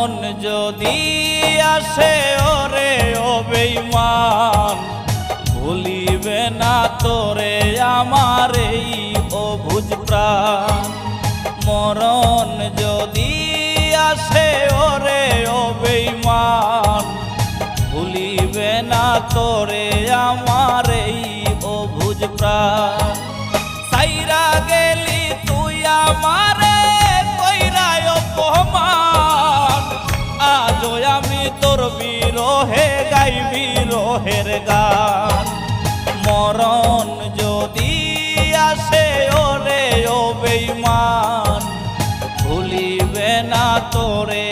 মরণ যদি আসে ওরে ও বেঈমান, ভুলিবে না তোরে আমার এই অবুঝ প্রাণ। মরণ যদি আসে ওরে ও বেঈমান, ভুলিবে না তোরে আমার এই অবুঝ প্রাণ। সাইরা গেলি তুই আমারে কইরা অপমান, আজও আমি তোর বিরহে গাই বিরহের গান। মরণ যদি আসে ওরে ও বেঈমান, ভুলিবে না তোরে